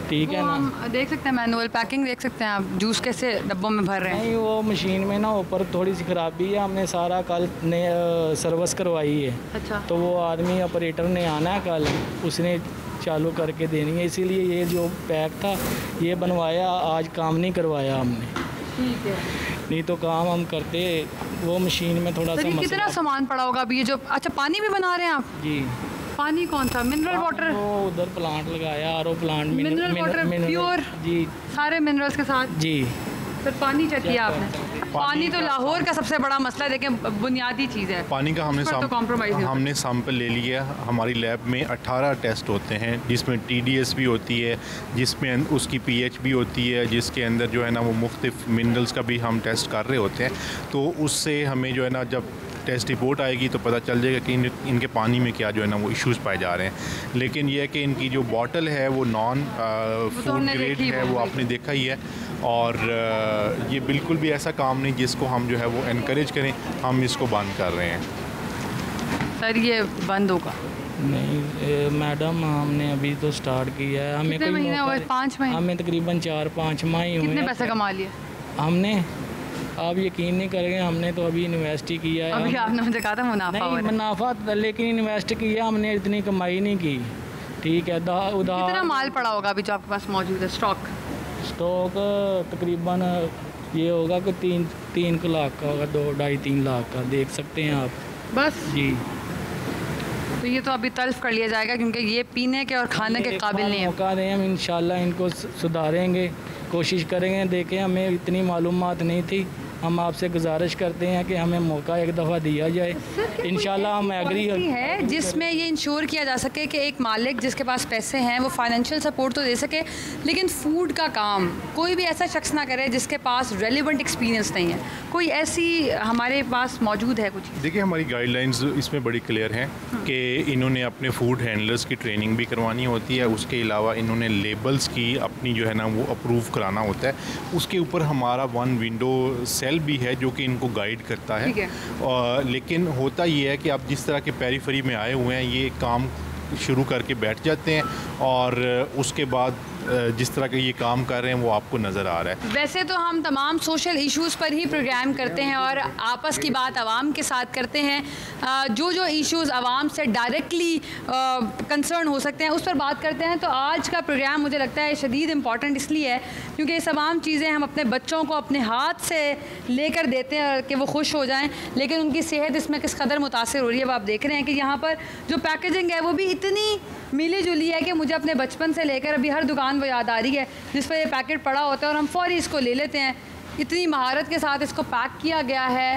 ठीक है ना। हम देख सकते हैं मैनुअल पैकिंग, देख सकते हैं आप जूस कैसे डब्बों में भर रहे हैं। नहीं, वो मशीन में ना ऊपर थोड़ी सी ख़राबी है, हमने सारा कल नए सर्विस करवाई है। अच्छा। तो वो आदमी ऑपरेटर ने आना है कल, उसने चालू करके देनी है, इसीलिए ये जो पैक था ये बनवाया, आज काम नहीं करवाया हमने। ठीक है। नहीं तो काम हम करते वो मशीन में थोड़ा सा कितना सामान पड़ा होगा अभी ये जो, अच्छा पानी भी बना रहे हैं आप? जी। पानी कौन सा? Mineral water? वो उधर प्लांट लगाया, RO plant. Mineral water pure? जी। सारे मिनरल्स के साथ? जी। फिर पानी चेक किया आपने? पानी तो लाहौर का सबसे बड़ा मसला है, देखें बुनियादी चीज़ है पानी का। हमने सैंपल ले लिया। हमारी लैब में 18 टेस्ट होते हैं, जिसमें TDS भी होती है, जिसमें उसकी pH भी होती है, जिसके अंदर जो है ना वो मुख्तलिफ मिनरल्स का भी हम टेस्ट कर रहे होते हैं। तो उससे हमें जो है ना जब टेस्ट रिपोर्ट आएगी तो पता चल जाएगा कि इनके पानी में क्या जो है ना वो इश्यूज़ पाए जा रहे हैं। लेकिन यह है कि इनकी जो बॉटल है वो नॉन फूड ग्रेड है, वो आपने देखा ही है। और ये बिल्कुल भी ऐसा काम नहीं जिसको हम जो है वो एनकरेज करें, हम इसको बंद कर रहे हैं। सर ये बंद होगा? नहीं मैडम, हमने अभी तो स्टार्ट किया है। हमें कितने महीने हुए? 5 महीने? हमें तकरीबन 4-5 माह हुए। कितने पैसे कमा लिए हमने? आप यकीन नहीं करेंगे, हमने तो अभी इन्वेस्ट ही किया है। अभी आपने मुझे कहा था मुनाफा नहीं, मुनाफा लेकिन इन्वेस्ट किया हमने, इतनी कमाई नहीं की। ठीक है, उधार। कितना माल पड़ा होगा अभी जो आपके पास मौजूद है स्टॉक? स्टॉक तकरीबन ये होगा कि 3 लाख का होगा, 2-2.5-3 लाख का, देख सकते हैं आप। बस जी। तो ये तो अभी तल्फ कर लिया जाएगा क्योंकि ये पीने के और खाने के काबिल नहीं है। मौका दें, हम इंशाल्लाह इनको सुधारेंगे, कोशिश करेंगे। देखें, हमें इतनी मालूमात नहीं थी, हम आपसे गुजारिश करते हैं कि हमें मौका एक दफ़ा दिया जाए। इंशाल्लाह हम एग्री है जिसमें ये इंश्योर किया जा सके कि एक मालिक जिसके पास पैसे हैं वो फाइनेंशियल सपोर्ट तो दे सके, लेकिन फ़ूड का काम कोई भी ऐसा शख्स ना करे जिसके पास रेलिवेंट एक्सपीरियंस नहीं है। कोई ऐसी हमारे पास मौजूद है कुछ? देखिए, हमारी गाइडलाइंस इसमें बड़ी क्लियर हैं कि इन्होंने अपने फ़ूड हैंडलर्स की ट्रेनिंग भी करवानी होती है। उसके अलावा इन्होंने लेबल्स की अपनी जो है ना वो अप्रूव कराना होता है। उसके ऊपर हमारा 1 विंडो सेल भी है जो कि इनको गाइड करता है। लेकिन होता ये है कि आप जिस तरह के पेरीफेरी में आए हुए हैं, ये काम शुरू करके बैठ जाते हैं और उसके बाद जिस तरह का ये काम कर रहे हैं वो आपको नज़र आ रहा है। वैसे तो हम तमाम सोशल इश्यूज़ पर ही प्रोग्राम करते हैं और आपस की बात आवाम के साथ करते हैं। जो जो इश्यूज़ आवाम से डायरेक्टली कंसर्न हो सकते हैं उस पर बात करते हैं। तो आज का प्रोग्राम मुझे लगता है शदीद इम्पॉर्टेंट इसलिए है क्योंकि ये तमाम चीज़ें हम अपने बच्चों को अपने हाथ से लेकर देते हैं कि वो खुश हो जाएँ, लेकिन उनकी सेहत इसमें किस कदर मुतासर हो रही है। अब आप देख रहे हैं कि यहाँ पर जो पैकेजिंग है वो भी इतनी मिली जुली है कि मुझे अपने बचपन से लेकर अभी हर दुकान वो याद आ रही है जिस पर ये पैकेट पड़ा होता है और हम फ़ौरी इसको ले लेते हैं। इतनी महारत के साथ इसको पैक किया गया है।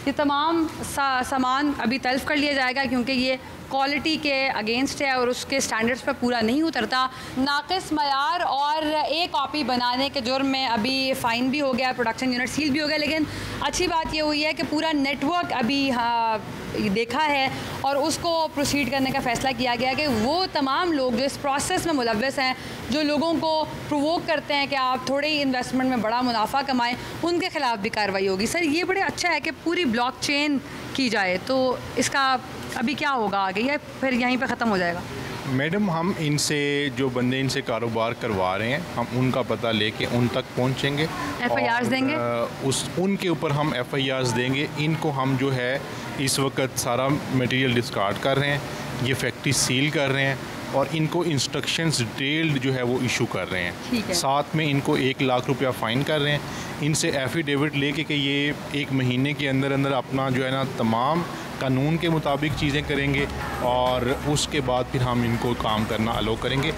ये तमाम सामान अभी तल्फ कर लिया जाएगा क्योंकि ये क्वालिटी के अगेंस्ट है और उसके स्टैंडर्ड्स पर पूरा नहीं उतरता। नाक़िस मयार और एक कॉपी बनाने के जुर्म में अभी फ़ाइन भी हो गया, प्रोडक्शन यूनिट सील भी हो गया। लेकिन अच्छी बात ये हुई है कि पूरा नेटवर्क अभी देखा है और उसको प्रोसीड करने का फ़ैसला किया गया कि वो तमाम लोग जो इस प्रोसेस में मुलव्वस हैं, जो लोगों को प्रोवोक करते हैं कि आप थोड़े ही इन्वेस्टमेंट में बड़ा मुनाफा कमाएं, उनके ख़िलाफ़ भी कार्रवाई होगी। सर ये बड़े अच्छा है कि पूरी ब्लॉकचेन की जाए, तो इसका अभी क्या होगा आगे या फिर यहीं पे ख़त्म हो जाएगा? मैडम, हम इनसे जो बंदे इनसे कारोबार करवा रहे हैं हम उनका पता लेके उन तक पहुंचेंगे, FIRs देंगे, उनके ऊपर हम FIRs देंगे। इनको हम जो है इस वक्त सारा मटेरियल डिस्कार्ड कर रहे हैं, ये फैक्ट्री सील कर रहे हैं और इनको इंस्ट्रक्शंस डिटेल्ड जो है वो इशू कर रहे हैं। साथ में इनको 1 लाख रुपया फ़ाइन कर रहे हैं। इनसे एफिडेविट लेके कि ये 1 महीने के अंदर अंदर अपना जो है ना तमाम कानून के मुताबिक चीज़ें करेंगे और उसके बाद फिर हम इनको काम करना अलो करेंगे।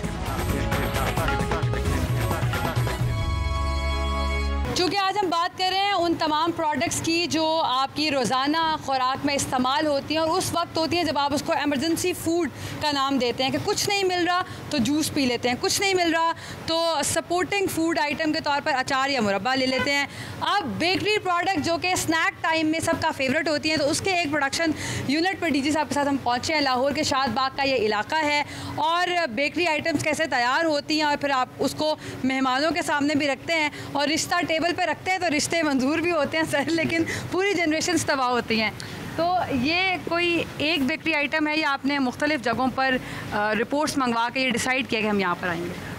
चूँकि आज हम बात कर रहे हैं उन तमाम प्रोडक्ट्स की जो आपकी रोज़ाना खुराक में इस्तेमाल होती हैं और उस वक्त होती हैं जब आप उसको एमरजेंसी फ़ूड का नाम देते हैं कि कुछ नहीं मिल रहा तो जूस पी लेते हैं, कुछ नहीं मिल रहा तो सपोर्टिंग फ़ूड आइटम के तौर पर अचार या मुरब्बा ले लेते हैं। अब बेकरी प्रोडक्ट जो कि स्नैक टाइम में सबका फेवरेट होती हैं, तो उसके एक प्रोडक्शन यूनिट पर डीजी साहब के साथ हम पहुँचे हैं। लाहौर के शाद बाग का ये इलाका है और बेकरी आइटम्स कैसे तैयार होती हैं और फिर आप उसको मेहमानों के सामने भी रखते हैं और रिश्ता टेबल पे रखते हैं तो रिश्ते मंजूर भी होते हैं सर, लेकिन पूरी जनरेशन तबाह होती हैं। तो ये कोई एक बेकरी आइटम है या आपने मुख्तलिफ जगहों पर रिपोर्ट्स मंगवा के ये डिसाइड किया कि हम यहाँ पर आएंगे?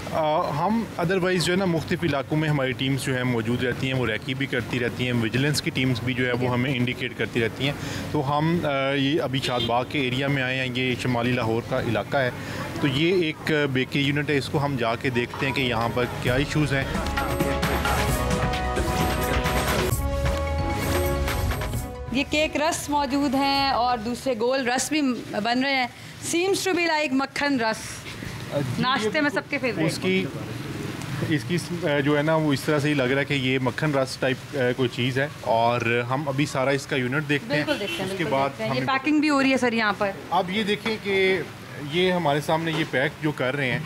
हम अदरवाइज़ जो है ना मुख्तलिफ इलाकों में हमारी टीम्स जो है मौजूद रहती हैं, वो रैकी भी करती रहती हैं, विजिलेंस की टीम्स भी जो है वो हमें इंडिकेट करती रहती हैं। तो हम ये अभी शादबाग के एरिया में आए हैं, ये शुमाली लाहौर का इलाका है, तो ये एक बेकरी यूनिट है, इसको हम जाके देखते हैं कि यहाँ पर क्या इशूज़ हैं। ये केक रस मौजूद हैं और दूसरे गोल रस भी बन रहे हैं। सीम्स टू बी लाइक मक्खन रस, नाश्ते में सबके फेवरेट। इसकी जो है ना वो इस तरह से ही लग रहा है कि ये मक्खन रस टाइप कोई चीज़ है। और हम अभी सारा इसका यूनिट देखते हैं, उसके बाद ये पैकिंग भी हो रही है सर यहाँ पर। अब ये देखें कि ये हमारे सामने ये पैक जो कर रहे हैं,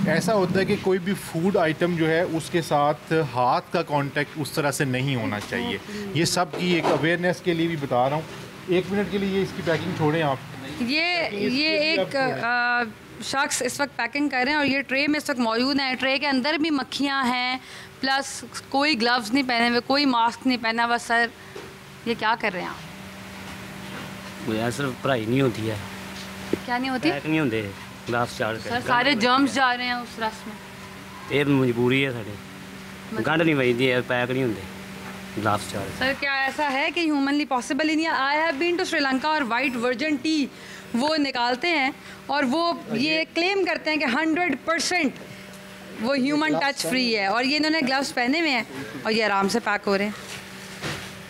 ऐसा होता है कि कोई भी फूड आइटम जो है उसके साथ हाथ का कांटेक्ट उस तरह से नहीं होना चाहिए। ये सब की एक अवेयरनेस के लिए भी बता रहा हूँ। 1 मिनट के लिए ये इसकी पैकिंग छोड़ें आप। ये एक शख्स इस वक्त पैकिंग कर रहे हैं और ये ट्रे में इस वक्त मौजूद है। ट्रे के अंदर भी मक्खियाँ हैं, प्लस कोई ग्लव्स नहीं पहने हुए, कोई मास्क नहीं पहना हुआ। सर ये क्या कर रहे हैं आप? मुझे सिर्फ पढ़ाई नहीं होती है। क्या नहीं होती? पैक नहीं होते ग्लास चार्ज सर सारे जर्म्स जा रहे हैं उस रस में। ये मजबूरी है साढ़े, गंढ नहीं बजती है, पैक नहीं होते ग्लास चार्ज। सर क्या ऐसा है कि ह्यूमनली पॉसिबल ही नहीं है? I have been to Sri Lanka और वाइट वर्जिन टी वो निकालते हैं और वो ये क्लेम करते हैं कि 100% वो ह्यूमन टच फ्री है, और ये इन्होंने ग्लव्स पहने हुए हैं और ये आराम से पैक हो रहे हैं।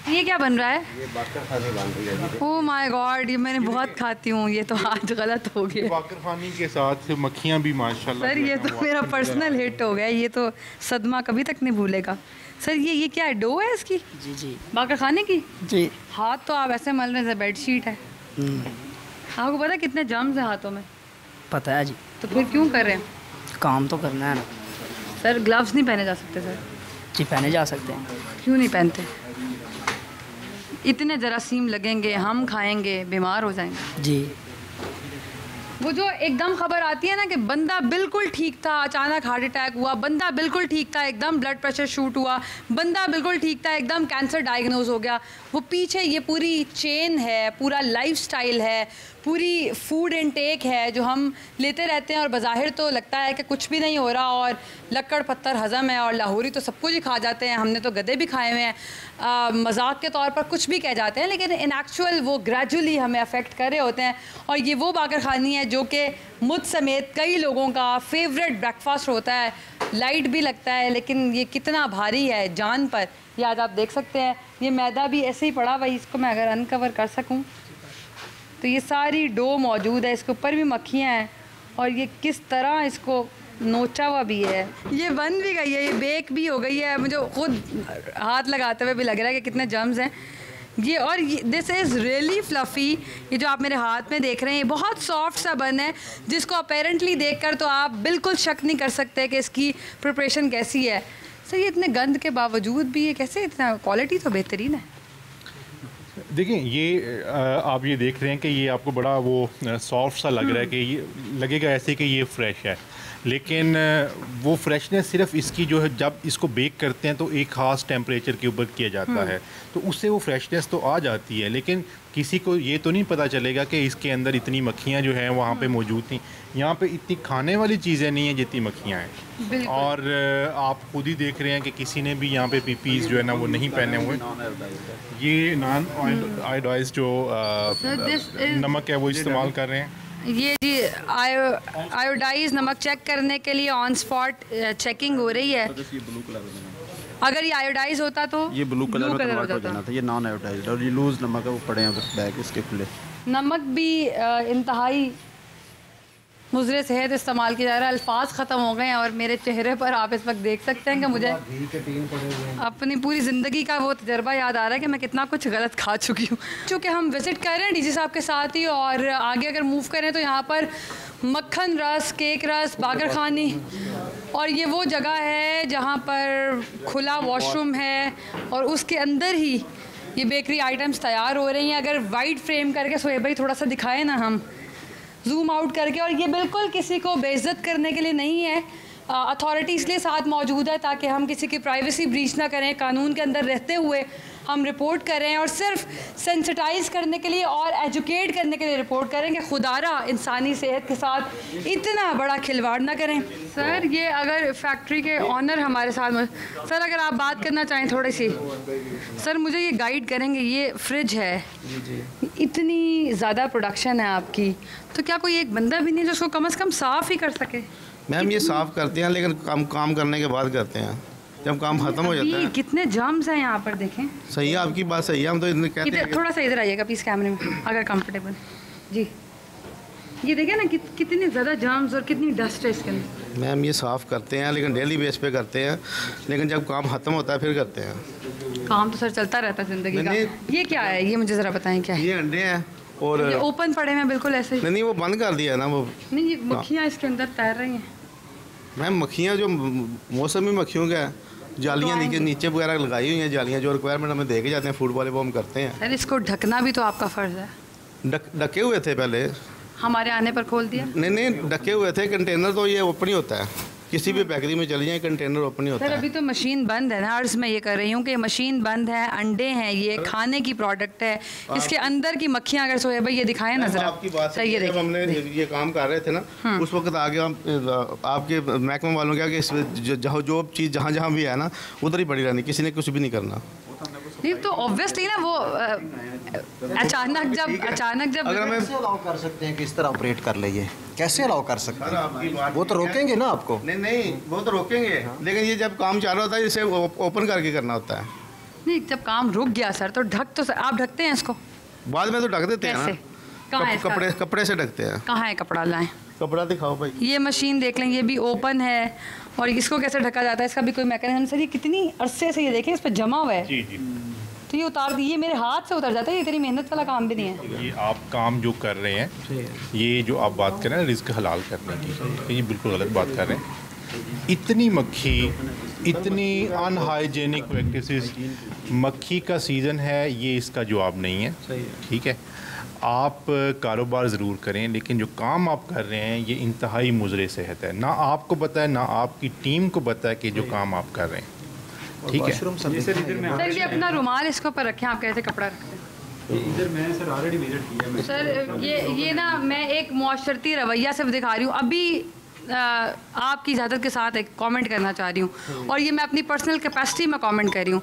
ये क्या बन रहा है? ये बाकर खानी बन रही है। ओह माय गॉड, ये मैंने बहुत खाती हूँ, ये तो आज गलत हो गया। बाकर खानी के साथ मक्खियाँ भी माशाल्लाह। सर ये तो मेरा पर्सनल हिट हो गया, ये तो सदमा कभी तक नहीं भूलेगा। सर ये क्या है, डो है इसकी? जी जी, बाकर खाने की जी। हाथ तो आप ऐसे मल रहे हैं बेडशीट है। आपको पता है कितने जर्म्स हैं हाथों में? पता है जी। तो फिर क्यों कर रहे हैं? काम तो करना है ना। सर ग्लव्स नहीं पहने जा सकते? सर जी पहने जा सकते हैं। क्यों नहीं पहनते? इतने जरासीम लगेंगे, हम खाएंगे, बीमार हो जाएंगे। जी। वो जो एकदम खबर आती है ना कि बंदा बिल्कुल ठीक था, अचानक हार्ट अटैक हुआ, बंदा बिल्कुल ठीक था, एकदम ब्लड प्रेशर शूट हुआ, बंदा बिल्कुल ठीक था, एकदम कैंसर डायग्नोज हो गया। वो पीछे ये पूरी चेन है, पूरा लाइफस्टाइल है, पूरी फूड इनटेक है जो हम लेते रहते हैं। और बज़ाहिर तो लगता है कि कुछ भी नहीं हो रहा और लक्कड़ पत्थर हज़म है और लाहौरी तो सब कुछ ही खा जाते हैं, हमने तो गधे भी खाए हुए हैं, मजाक के तौर पर कुछ भी कह जाते हैं, लेकिन इन एक्चुअल वो ग्रेजुअली हमें अफेक्ट कर रहे होते हैं। और ये वो बाकर खानी है जो कि मुझ समेत कई लोगों का फेवरेट ब्रेकफास्ट होता है। लाइट भी लगता है लेकिन ये कितना भारी है जान पर, ये आज आप देख सकते हैं। ये मैदा भी ऐसे ही पड़ा हुआ, इसको मैं अगर अनकवर कर सकूं तो ये सारी डो मौजूद है, इसके ऊपर भी मक्खियाँ हैं और ये किस तरह इसको नोचा हुआ भी है। ये बन भी गई है, ये बेक भी हो गई है। मुझे खुद हाथ लगाते हुए भी लग रहा है कि कितने जर्म्स हैं ये। और दिस इज़ रियली फ्लफ़ी। ये जो आप मेरे हाथ में देख रहे हैं ये बहुत सॉफ्ट सा बन है, जिसको अपेरेंटली देखकर तो आप बिल्कुल शक नहीं कर सकते कि इसकी प्रिपरेशन कैसी है। सर ये इतने गंद के बावजूद भी ये कैसे, इतना क्वालिटी तो बेहतरीन है। देखिए ये आप ये देख रहे हैं कि ये आपको बड़ा वो सॉफ्ट सा लग रहा है कि ये लगेगा ऐसे कि ये फ्रेश है, लेकिन वो फ्रेशनेस सिर्फ इसकी जो है जब इसको बेक करते हैं तो एक ख़ास टेम्परेचर के ऊपर किया जाता है तो उससे वो फ्रेशनेस तो आ जाती है, लेकिन किसी को ये तो नहीं पता चलेगा कि इसके अंदर इतनी मक्खियाँ जो हैं वहाँ पे मौजूद थी। यहाँ पे इतनी खाने वाली चीज़ें नहीं हैं जितनी मक्खियाँ हैं। और आप खुद ही देख रहे हैं कि किसी ने भी यहाँ पे पीपीज़ जो है ना वो नहीं पहने हुए। ये नॉन आयोडाइज जो नमक है वो इस्तेमाल कर रहे हैं। ये जी आयोडाइज नमक चेक करने के लिए ऑन स्पॉट चेकिंग हो रही है। अगर ये आयोडाइज होता तो ये ब्लू कलर में कन्वर्ट हो जाना था। ये नॉन आयोडाइज्ड और ये लूज नमक है, वो पड़े हैं उधर बैग इसके खुले। नमक भी इंतहाई मुज़रे सेहत इस्तेमाल किया जा रहा है। अल्फाज ख़त्म हो गए हैं और मेरे चेहरे पर आप इस वक्त देख सकते हैं कि मुझे अपनी पूरी ज़िंदगी का वो तजर्बा याद आ रहा है कि मैं कितना कुछ गलत खा चुकी हूँ। चूँकि हम विज़िट कर रहे हैं डीजी साहब के साथ ही, और आगे अगर मूव करें तो यहाँ पर मक्खन रस, केक रस, बागर खानी, और ये वो जगह है जहाँ पर खुला वॉशरूम है और उसके अंदर ही ये बेकरी आइटम्स तैयार हो रही हैं। अगर वाइड फ्रेम करके सोए भाई थोड़ा सा दिखाए ना हम जूम आउट करके, और ये बिल्कुल किसी को बेइज्जत करने के लिए नहीं है। अथॉरिटी इसलिए साथ मौजूद है ताकि हम किसी की प्राइवेसी ब्रीच ना करें, कानून के अंदर रहते हुए हम रिपोर्ट करें और सिर्फ सेंसिटाइज करने के लिए और एजुकेट करने के लिए रिपोर्ट करें कि खुदारा इंसानी सेहत के साथ इतना बड़ा खिलवाड़ ना करें। सर ये अगर फैक्ट्री के ऑनर हमारे साथ में, सर अगर आप बात करना चाहें थोड़ी सी, सर मुझे ये गाइड करेंगे। ये फ्रिज है, इतनी ज़्यादा प्रोडक्शन है आपकी, तो क्या कोई एक बंदा भी नहीं जो उसको कम से कम साफ़ ही कर सके? मैम ये साफ़ करते हैं लेकिन काम करने के बाद करते हैं, जब काम खत्म हो जाता है। कितने जर्म्स हैं यहाँ पर, देखें। सही है, आपकी बात सही है, हम तो इतने कहते हैं। थोड़ा सा इधर आइएगा प्लीज़ कैमरे में अगर कंफर्टेबल। जी, ये देखें ना कितने ज़्यादा जर्म्स और कितनी डस्ट है इसके अंदर। मैम ये साफ़ करते हैं, लेकिन डेली बेस पे करते हैं, लेकिन जब काम ख़त्म होता है फिर करते हैं। काम तो सर चलता रहता है ज़िंदगी का। ये क्या है, ये मुझे ज़रा बताएं क्या है? ये अंडे हैं और ये ओपन पड़े हैं बिल्कुल ऐसे ही। नहीं, वो बंद कर दिया है ना वो। नहीं, ये मक्खियाँ इसके अंदर तैर रही हैं। मैम मक्खियाँ जो मौसमी मक्खियों का जालियाँ नीचे वगैरह लगाई हुई हैं, जालियाँ जो रिक्वायरमेंट हमें दे के जाते हैं फूड वाले, वो हम करते हैं। सर इसको ढकना भी तो आपका फ़र्ज़ है। ढके हुए थे पहले, हमारे आने पर खोल दिया। नहीं ढके हुए थे। कंटेनर तो ये ओपन ही होता है, किसी भी बेकरी में चली जाए कंटेनर ओपन ही होता है। सर अभी तो मशीन बंद है ना, अर्ज मैं ये कर रही हूँ कि मशीन बंद है, अंडे हैं, ये खाने की प्रोडक्ट है, इसके अंदर की मक्खियाँ अगर सोए भाई ये दिखाएं ना जरा। आपकी बात सही है, जब हमने ये काम कर रहे थे ना उस वक्त आगे हम आपके महकमे वालों क्या कि जो चीज़ जहाँ जहाँ भी है ना उधर ही पड़ी रहनी, किसी ने कुछ भी नहीं करना। नहीं तो ऑब्वियसली ना वो अचानक जब अगर हमें कैसे अलाउ कर सकते हैं कि इस तरह ऑपरेट कर ले, ये कैसे अलाउ कर सकते हैं? वो तो रोकेंगे ना आपको। नहीं वो तो रोकेंगे, लेकिन ये जब काम चालू होता है इसे ओपन करके करना होता है। नहीं जब काम रुक गया सर तो आप ढकते हैं इसको? बाद में तो ढक देते हैं ना, कपड़े से ढकते हैं। कहाँ है कपड़ा, लाएं कपड़ा दिखाओ भाई। ये मशीन देख लें, ये भी ओपन है और इसको कैसे ढका जाता है, इसका भी कोई मैकेनिज्म। सर ये कितनी अरसे से ये देखें इस पर जमा हुआ है। जी जी, तो ये उतार दी, ये मेरे हाथ से उतर जाता है, ये इतनी मेहनत वाला काम भी नहीं है। ये आप काम जो कर रहे हैं, ये जो आप बात कर रहे हैं रिस्क हलाल करने की, ये बिल्कुल गलत बात कर रहे हैं। इतनी मक्खी, इतनी अनहाइजेनिक प्रैक्टिसेस, मक्खी का सीज़न है, ये इसका जवाब नहीं है। ठीक है, आप कारोबार ज़रूर करें, लेकिन जो काम आप कर रहे हैं ये इंतहाई मुज़र सेहत है। ना आपको पता है, ना आपकी टीम को पता है कि जो काम आप कर रहे हैं। ठीक है सर, ये अपना रुमाल इसके ऊपर रखें, आप कहते कपड़ा रखते हैं। इधर मैं सर ऑलरेडी विजिट किया है सर। ये ना मैं एक मुआशरती रवैया से दिखा रही हूँ। अभी आपकी इजाज़त के साथ एक कमेंट करना चाह रही हूँ, और ये मैं अपनी पर्सनल कैपेसिटी में कमेंट कर रही हूँ।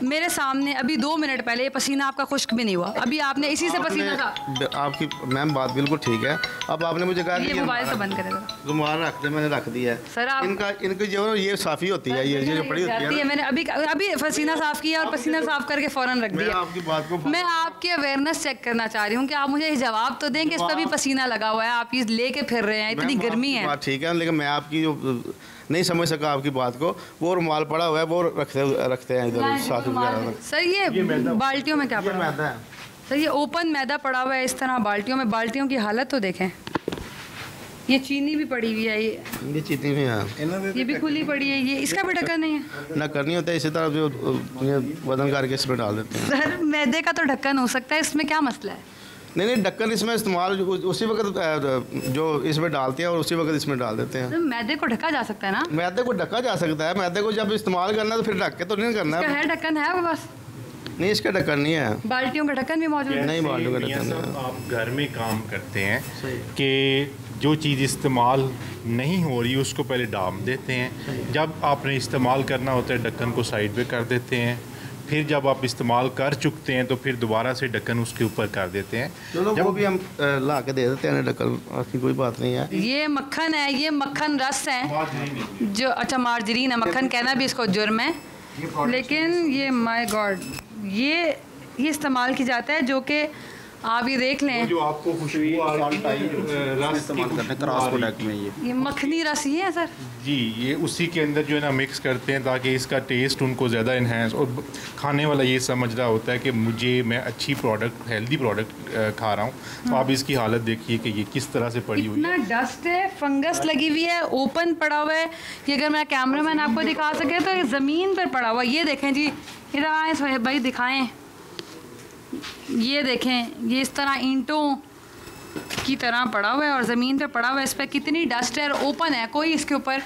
मेरे सामने अभी 2 मिनट पहले ये पसीना आपका खुश्क भी नहीं हुआ, अभी आपने इसी से पसीना था। आपकी मैम बात बिल्कुल ठीक है। अब आपने मुझे कहा ये मोबाइल तो बंद करेगा, रुमाल रख दे, मैंने रख दिया है सर। आप इनकी जो ये साफ़ी होती है, ये जो पड़ी होती है, मैंने अभी पसीना साफ़ किया और पसीना साफ़ करके फ़ौरन रख दिया। आपकी बात को मैं आपकी अवेयरनेस चेक करना चाह रही हूँ कि आप मुझे जवाब तो दें कि इस पर भी पसीना लगा हुआ है, आप ये लेके फिर रहे हैं, इतनी गर्मी है। ठीक है, लेकिन मैं आपकी जो नहीं समझ सका आपकी बात को, वो रुमाल पड़ा हुआ है, वो रखते हैं इधर साथ में। सर ये बाल्टियों में क्या पड़ा है? सर ये ओपन मैदा पड़ा हुआ है इस तरह बाल्टियों में। बाल्टियों की हालत तो देखें, ये चीनी भी पड़ी हुई है, ये चीनी भी है, ये भी खुली पड़ी है, ये इसका भी ढक्कन नहीं है ना। करनी होता है इसी तरह जो वजन करके इसमें डाल देते हैं। सर मैदे का तो ढक्कन हो सकता है, इसमें क्या मसला है? नहीं ढक्कन इसमें इस्तेमाल उसी वक्त जो इसमें डालते हैं और उसी वक्त इसमें डाल देते हैं। मैदे को ढका जा सकता है ना? मैदे को ढका जा सकता है, मैदे को जब इस्तेमाल करना है तो फिर ढक के तो नहीं करना है। ढक्कन है वो बस? नहीं, इसका ढक्कन नहीं है। बाल्टियों का ढक्कन भी मौजूद है? नहीं, बाल्टियों का ढक्कन नहीं। आप घर में काम करते हैं कि जो चीज़ इस्तेमाल नहीं हो रही उसको पहले डाल देते हैं, जब आपने इस्तेमाल करना होता है ढक्कन को साइड पे कर देते हैं, फिर जब आप इस्तेमाल कर चुकते हैं तो फिर दोबारा से ढक्कन उसके ऊपर कर देते हैं। चलो वो भी हम ला के दे देते हैं ढक्कन, ऐसी कोई बात नहीं है। ये मक्खन है, ये मक्खन रस है जो, अच्छा मार्जरीन है, मक्खन कहना भी इसको जुर्म है, लेकिन ये माय गॉड ये इस्तेमाल की जाता है, जो कि आप ये देख लें, जो आपको खुशबू रस इस्तेमाल करते हैं क्रॉस प्रोडक्ट में, ये मखनी रस ही है सर जी। ये उसी के अंदर जो है ना मिक्स करते हैं ताकि इसका टेस्ट उनको ज़्यादा इन्हेंस, और खाने वाला ये समझ रहा होता है कि मैं अच्छी प्रोडक्ट, हेल्दी प्रोडक्ट खा रहा हूँ। तो आप इसकी हालत देखिए कि ये किस तरह से पड़ी हुई है। इतना डस्ट है, फंगस लगी हुई है, ओपन पड़ा हुआ है। ये अगर मैं कैमरामैन आपको दिखा सके तो ये ज़मीन पर पड़ा हुआ है। ये देखें जी, इधर आए भाई दिखाएं, ये देखें, ये इस तरह ईंटों की तरह पड़ा हुआ है और ज़मीन पे पड़ा हुआ है। इस पर कितनी डस्ट है और ओपन है, कोई इसके ऊपर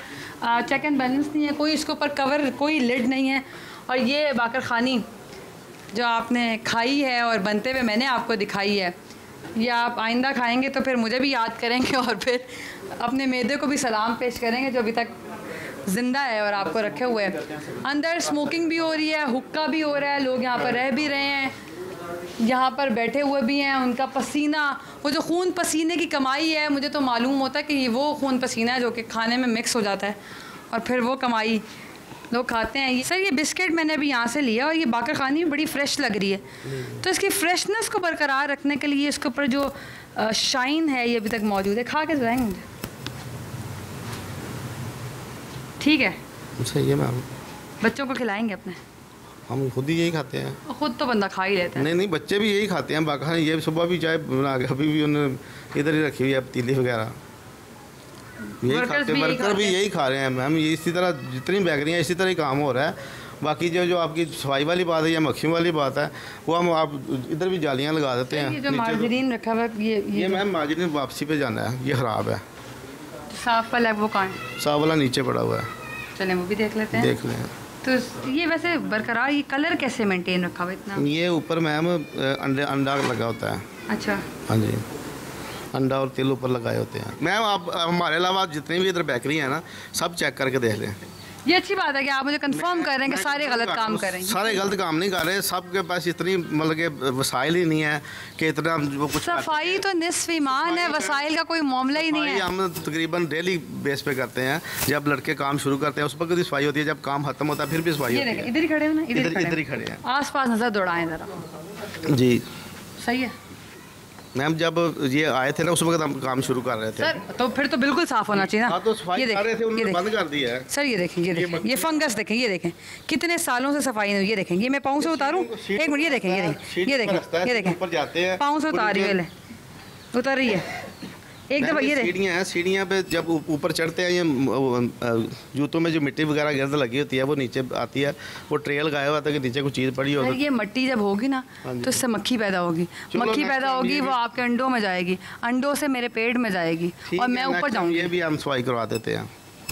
चेक एंड बैलेंस नहीं है, कोई इसके ऊपर कवर, कोई लिड नहीं है। और ये बाकर खानी जो आपने खाई है और बनते हुए मैंने आपको दिखाई है, ये आप आइंदा खाएंगे तो फिर मुझे भी याद करेंगे और फिर अपने मैदे को भी सलाम पेश करेंगे जो अभी तक ज़िंदा है और आपको रखे हुए हैं। अंदर स्मोकिंग भी हो रही है, हुक्का भी हो रहा है, लोग यहाँ पर रह भी रहे हैं, यहाँ पर बैठे हुए भी हैं। उनका पसीना, वो जो खून पसीने की कमाई है, मुझे तो मालूम होता है कि ये वो खून पसीना है जो कि खाने में मिक्स हो जाता है और फिर वो कमाई लोग खाते हैं। सर ये बिस्किट मैंने अभी यहाँ से लिया और ये बाकर खानी में बड़ी फ्रेश लग रही है, तो इसकी फ्रेशनेस को बरकरार रखने के लिए इसके ऊपर जो शाइन है ये अभी तक मौजूद है। खा के बताएंगे मुझे? ठीक है, सही है मैम। बच्चों को खिलाएंगे अपने? हम खुद ही यही खाते हैं। खुद तो बंदा खा ही लेता है। नहीं, बच्चे भी यही खाते हैं। बाकी ये सुबह भी चाय बना के अभी भी उन्होंने इधर ही रखी हुई है पतीली वगैरह, यही खाते हैं। वर्कर भी यही खा रहे हैं मैम। ये इसी तरह जितनी बेकरियाँ इसी तरह ही काम हो रहा है। बाकी जो आपकी सफाई वाली बात है या मक्खियों वाली बात है, वो हम आप इधर भी जालियाँ लगा देते हैं। ये जो मार्जरीन रखा हुआ है ये मैम मार्जरीन वापसी पे जाना है, ये ख़राब है। साफ वाला वो कहाँ है? साफ वाला नीचे पड़ा हुआ है। चलें वो भी देख लेते हैं। देख लें। तो ये वैसे बरकरार, ये कलर कैसे मेंटेन रखा हुआ इतना? ये ऊपर मैम अंडा लगा होता है। अच्छा। हाँ जी, अंडा और तिल ऊपर लगाए होते हैं। मैम आप हमारे अलावा जितनी भी इधर बेकरी है ना, सब चेक करके देख लें। ये अच्छी बात है कि आप मुझे कंफर्म कर रहे हैं कि सारे गलत काम कर रहे हैं। सारे गलत काम नहीं कर रहे, सबके पास इतनी मतलब के वसाइल ही नहीं है कि इतना वो कुछ। सफाई तो निस्फ ईमान है, वसाइल का कोई मामला ही नहीं है। हम तकरीबन डेली बेस पे करते हैं। जब लड़के काम शुरू करते हैं उस पर भी सफाई होती है, जब काम खत्म होता है फिर भी सफाई होती है। इधर ही खड़े हो ना? इधर ही खड़े हैं। आस-पास नजर दौड़ाएं जरा। जी सही है मैम। जब ये आए थे ना उस वक्त हम काम शुरू कर रहे थे। सर तो फिर तो बिल्कुल साफ होना चाहिए ना। हाँ, तो सफाई कर रहे थे, उन्होंने बंद कर दिया है। सर ये देखें, ये फंगस देखें, ये देखें कितने सालों से सफाई नहीं हुई। ये देखें, ये मैं पाँव से उतारूं? एक मिनट, ये देखें, ये देखें, ये देखें पाँव से उतार रही है, उतर रही है एक दफ़ा। ये सीढ़ियाँ हैं, सीढ़ियाँ पे जब ऊपर चढ़ते हैं ये जूतों में जो मिट्टी वगैरह गिरद लगी होती है वो नीचे आती है। वो ट्रेल गाया हुआ था कि नीचे कुछ चीज़ पड़ी होगी। ये मिट्टी जब होगी ना तो इससे मक्खी पैदा होगी। मक्खी पैदा होगी, वो आपके अंडों में जाएगी, अंडों से मेरे पेट में जाएगी और मैं ऊपर जाऊँगी। ये भी हम सफाई करवा देते हैं।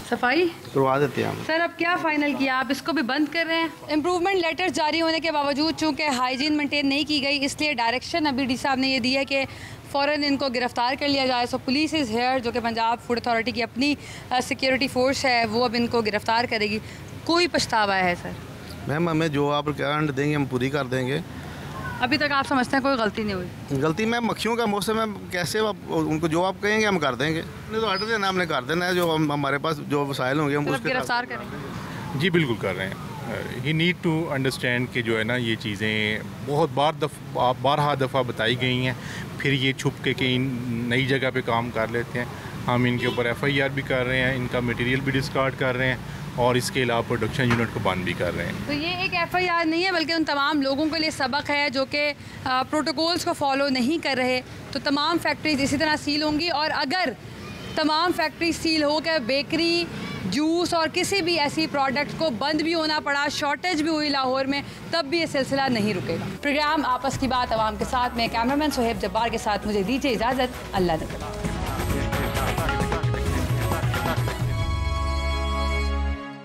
सफाई करवा देते हैं हम। सर अब क्या फाइनल किया? आप इसको भी बंद कर रहे हैं? इम्प्रूवमेंट लेटर्स जारी होने के बावजूद चूँकि हाइजीन मेंटेन नहीं की गई, इसलिए डायरेक्शन अभी डी साहब ने ये दी है कि फ़ौरन इनको गिरफ़्तार कर लिया जाए। सो पुलिस इज़ हेयर, जो कि पंजाब फूड अथॉरिटी की अपनी सिक्योरिटी फोर्स है, वो अब इनको गिरफ़्तार करेगी। कोई पछतावा है सर? मैम हमें जो आप रिक्वायरमेंट देंगे हम पूरी कर देंगे। अभी तक आप समझते हैं कोई गलती नहीं हुई? गलती मैम मक्खियों का मौसम है, कैसे उनको जो आप कहेंगे हम कर देंगे। नहीं तो ऑर्डर देना हमने कर देना है, जो हमारे पास जो वसाइल होंगे हम उसके गिरफ्तार करेंगे। जी बिल्कुल कर रहे हैं। ही नीड टू अंडरस्टैंड कि जो है ना ये चीज़ें बहुत बारहा दफ़ा बताई गई हैं, फिर ये छुप के कहीं नई जगह पे काम कर लेते हैं। हम इनके ऊपर FIR भी कर रहे हैं, इनका मटेरियल भी डिस्कार्ड कर रहे हैं और इसके अलावा प्रोडक्शन यूनिट को बंद भी कर रहे हैं। तो ये एक FIR नहीं है बल्कि उन तमाम लोगों के लिए सबक है जो कि प्रोटोकॉल्स को फॉलो नहीं कर रहे। तो तमाम फैक्ट्रीज इसी तरह सील होंगी और अगर तमाम फैक्ट्री सील हो कर बेकरी, जूस और किसी भी ऐसी प्रोडक्ट को बंद भी होना पड़ा, शॉर्टेज भी हुई लाहौर में, तब भी ये सिलसिला नहीं रुकेगा। प्रोग्राम आपस की बात आवाम के साथ में कैमरामैन सोहेब जब्बार के साथ मुझे दीजिए इजाज़त। अल्लाह ने